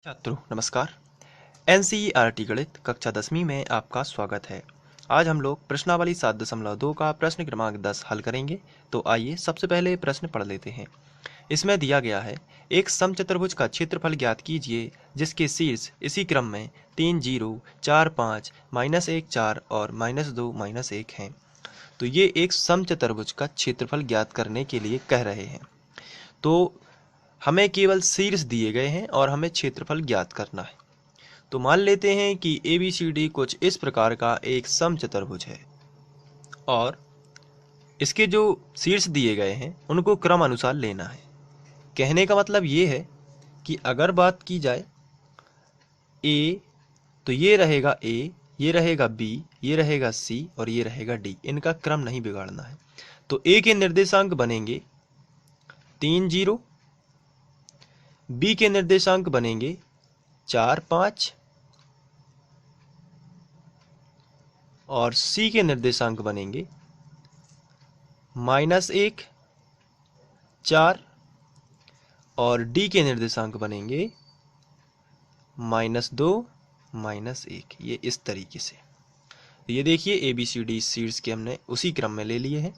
छात्रों नमस्कार। एनसीईआरटी गणित कक्षा 10वीं में आपका स्वागत है। आज हम लोग प्रश्नावली 7.2 का प्रश्न क्रमांक 10 हल करेंगे। तो आइए सबसे पहले प्रश्न पढ़ लेते हैं। इसमें दिया गया है, एक समचतुर्भुज का क्षेत्रफल ज्ञात कीजिए जिसके शीर्ष इसी क्रम में 3 0 4 5 -1 4 और -2 -1 हैं। तो ये एक समचतुर्भुज का क्षेत्रफल ज्ञात करने के लिए कह रहे हैं। तो हमें केवल शीर्ष दिए गए हैं और हमें क्षेत्रफल ज्ञात करना है। तो मान लेते हैं कि ABCD कुछ इस प्रकार का एक समचतुर्भुज है और इसके जो शीर्ष दिए गए हैं उनको क्रम अनुसार लेना है। कहने का मतलब ये है कि अगर बात की जाए A, तो ये रहेगा A, ये रहेगा B, ये रहेगा C और ये रहेगा D। इनका क्रम नहीं बिगाड़ना है। तो A के निर्देशांक बनेंगे 3 0, B के निर्देशांक बनेंगे 4 5 और C के निर्देशांक बनेंगे -1 4 और D के निर्देशांक बनेंगे -2 -1। ये इस तरीके से। ये देखिए ABCD शीर्ष के हमने उसी क्रम में ले लिए हैं।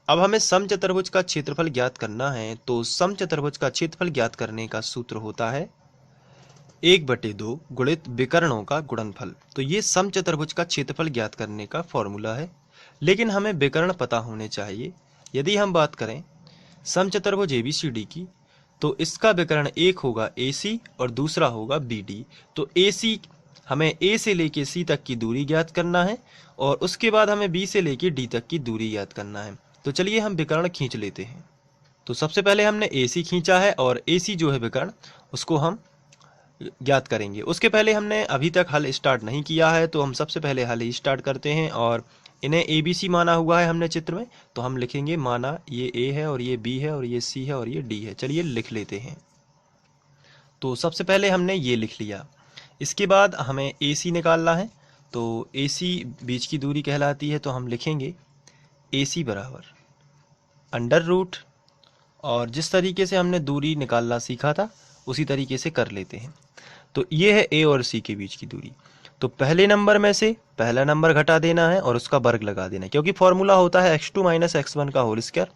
अब हमें समचतुर्भुज का क्षेत्रफल ज्ञात करना है। तो समचतुर्भुज का क्षेत्रफल ज्ञात करने का सूत्र होता है 1/2 गुणित विकर्णों का गुणनफल। तो ये समचतुर्भुज का क्षेत्रफल ज्ञात करने का फॉर्मूला है, लेकिन हमें विकर्ण पता होने चाहिए। यदि हम बात करें समचतुर्भुज ABCD की, तो इसका विकर्ण एक होगा AC और दूसरा होगा BD। तो AC हमें A से लेके C तक की दूरी ज्ञात करना है और उसके बाद हमें B से लेके D तक की दूरी ज्ञात करना है। तो चलिए हम विकर्ण खींच लेते हैं। तो सबसे पहले हमने AC खींचा है और AC जो है विकर्ण, उसको हम ज्ञात करेंगे। उसके पहले हमने अभी तक हल स्टार्ट नहीं किया है, तो हम सबसे पहले हल ही स्टार्ट करते हैं। और इन्हें ABC माना हुआ है हमने चित्र में, तो हम लिखेंगे माना ये A है और ये B है और ये C है और ये D है। चलिए लिख लेते हैं। तो सबसे पहले हमने ये लिख लिया। इसके बाद हमें AC निकालना है। तो AC बीच की दूरी कहलाती है, तो हम लिखेंगे AC बराबर अंडर रूट, और जिस तरीके से हमने दूरी निकालना सीखा था उसी तरीके से कर लेते हैं। तो ये है A और C के बीच की दूरी। तो पहले नंबर में से पहला नंबर घटा देना है और उसका वर्ग लगा देना है, क्योंकि फॉर्मूला होता है x2 - x1 का whole square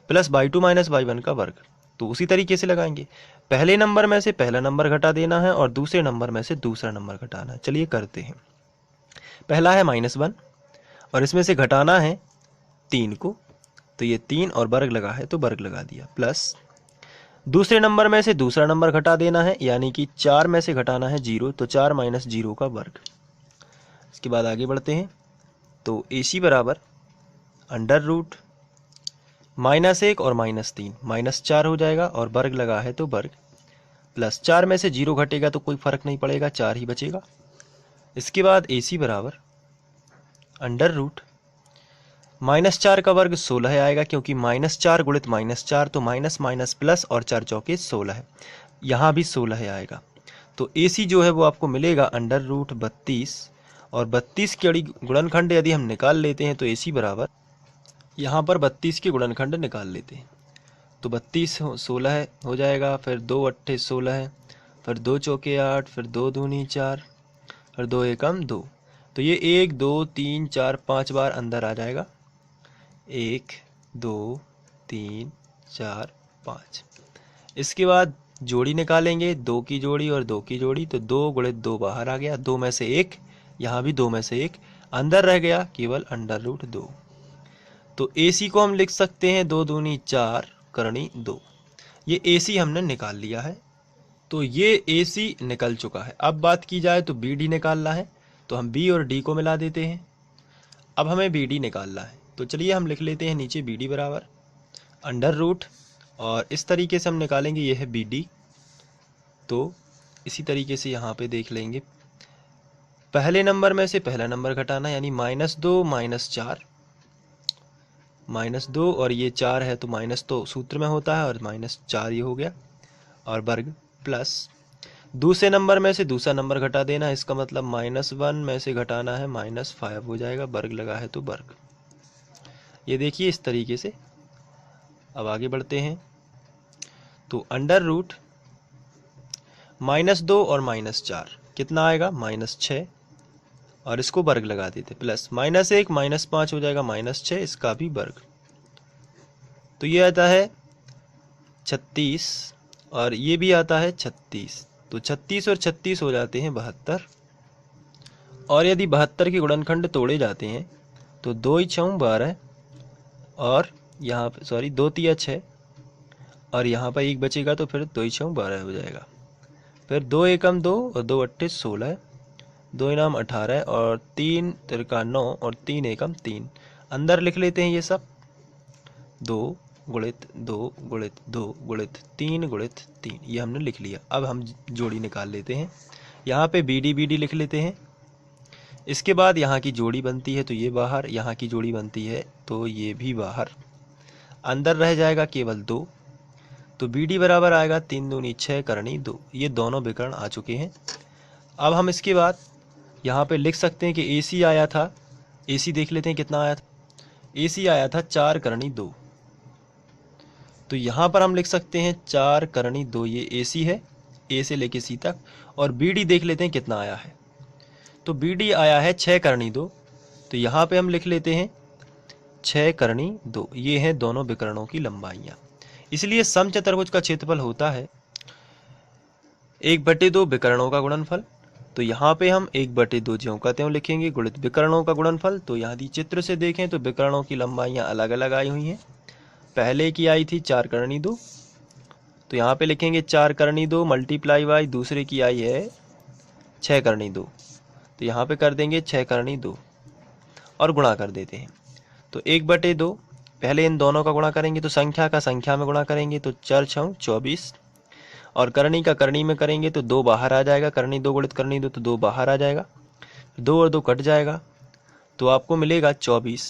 plus y2 - y1 का वर्ग। तो उसी तरीके से लगाएंगे। पहले नंबर में से पहला नंबर घटा देना है और दूसरे नंबर में से दूसरा नंबर घटाना है। चलिए करते हैं। पहला है -1 और इसमें से घटाना है 3 को, तो ये 3 और वर्ग लगा है तो वर्ग लगा दिया, प्लस दूसरे नंबर में से दूसरा नंबर घटा देना है, यानी कि 4 में से घटाना है 0, तो 4 - 0 का वर्ग। इसके बाद आगे बढ़ते हैं। तो AC बराबर अंडर रूट -1 और -3 -4 हो जाएगा और वर्ग लगा है तो वर्ग, प्लस 4 में से 0 घटेगा तो कोई फर्क नहीं पड़ेगा, 4 ही बचेगा। इसके बाद AC बराबर अंडर रूट -4 का वर्ग 16 आएगा, क्योंकि -4 गुणित -4 तो माइनस माइनस प्लस और 4 चौके 16 है। यहाँ भी 16 आएगा। तो AC जो है वो आपको मिलेगा अंडर रूट 32, और 32 के गुणनखंड यदि हम निकाल लेते हैं तो AC बराबर, यहाँ पर 32 के गुणनखंड निकाल लेते हैं तो 32 16 हो जाएगा, फिर 2 अट्ठे 16 है, फिर 2 चौके 8, फिर 2 दूनी 4, फिर 2 एकम 2। तो ये 1 2 3 4 5 बार अंदर आ जाएगा। 1 2 3 4 5। इसके बाद जोड़ी निकालेंगे, 2 की जोड़ी और 2 की जोड़ी, तो 2 गुणित 2 बाहर आ गया, 2 में से 1, यहाँ भी 2 में से 1 अंदर रह गया, केवल अंडर रूट 2। तो AC को हम लिख सकते हैं 2 दूनी 4 करनी 2। ये AC हमने निकाल लिया है। तो ये AC निकल चुका है। अब बात की जाए तो BD निकालना है, तो हम B और D को मिला देते हैं। अब हमें BD निकालना है, तो चलिए हम लिख लेते हैं नीचे BD बराबर अंडर रूट, और इस तरीके से हम निकालेंगे, ये है BD। तो इसी तरीके से यहाँ पे देख लेंगे, पहले नंबर में से पहला नंबर घटाना, यानी -2 -4, -2 और ये 4 है तो माइनस तो सूत्र में होता है और -4 ये हो गया, और वर्ग, प्लस दूसरे नंबर में से दूसरा नंबर घटा देना, इसका मतलब -1 में से घटाना है -5 हो जाएगा, वर्ग लगा है तो वर्ग। ये देखिए इस तरीके से। अब आगे बढ़ते हैं। तो अंडर रूट -2 और -4 कितना आएगा, -6, और इसको वर्ग लगा देते, प्लस -1 -5 हो जाएगा -6, इसका भी वर्ग, तो ये आता है 36 और ये भी आता है 36, तो 36 और 36 हो जाते हैं 72। और यदि 72 के गुणनखंड तोड़े जाते हैं तो 2 × 12 और यहाँ पे सॉरी 2 × 6 और यहाँ पर 1 बचेगा, तो फिर 2 × 12 हो जाएगा। फिर 2 × 2 और 2 × 8 16, 2 × 18 और 3 × 9 और 3 × 3 अंदर लिख लेते हैं ये सब, 2 × 2 × 2 × 3 × 3 ये हमने लिख लिया। अब हम जोड़ी निकाल लेते हैं, यहाँ पे BD BD लिख लेते हैं। इसके बाद यहाँ की जोड़ी बनती है तो ये बाहर, यहाँ की जोड़ी बनती है तो ये भी बाहर, अंदर रह जाएगा केवल 2, तो BD बराबर आएगा 3 दूनी 6 करनी 2। ये दोनों विकर्ण आ चुके हैं। अब हम इसके बाद यहाँ पे लिख सकते हैं कि AC आया था, AC देख लेते हैं कितना आया था, AC आया था 4 करनी 2, तो यहाँ पर हम लिख सकते हैं 4 करनी 2, ये AC है, A से लेके C तक। और BD देख लेते हैं कितना आया है, तो BD आया है 6 करनी 2, तो यहाँ पे हम लिख लेते हैं 6 करनी 2। ये हैं दोनों विकर्णों की लंबाइयाँ। इसलिए समचतुर्भुज का क्षेत्रफल होता है 1/2 विकर्णों का गुणनफल। तो यहाँ पे हम 1/2 ज्यों का त्यों लिखेंगे गुणित विकर्णों का गुणनफल। तो यहाँ चित्र से देखें तो विकर्णों की लंबाइयाँ अलग अलग आई हुई हैं। पहले की आई थी 4 करनी 2, तो यहाँ पे लिखेंगे 4 करनी 2 मल्टीप्लाई बाई दूसरे की आई है 6 करनी 2, तो यहाँ पे कर देंगे 6 करनी 2 और गुणा कर देते हैं। तो 1/2 पहले इन दोनों का गुणा करेंगे तो संख्या का संख्या में गुणा करेंगे तो 4 × 24 और करनी का करनी में करेंगे तो 2 बाहर आ जाएगा, करनी 2 गुणित करनी 2 तो 2 बाहर आ जाएगा, 2 और 2 कट जाएगा तो आपको मिलेगा 24।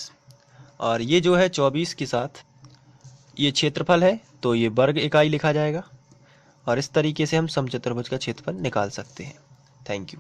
और ये जो है 24 के साथ ये क्षेत्रफल है तो ये वर्ग इकाई लिखा जाएगा। और इस तरीके से हम समचतुर्भुज का क्षेत्रफल निकाल सकते हैं। Thank you.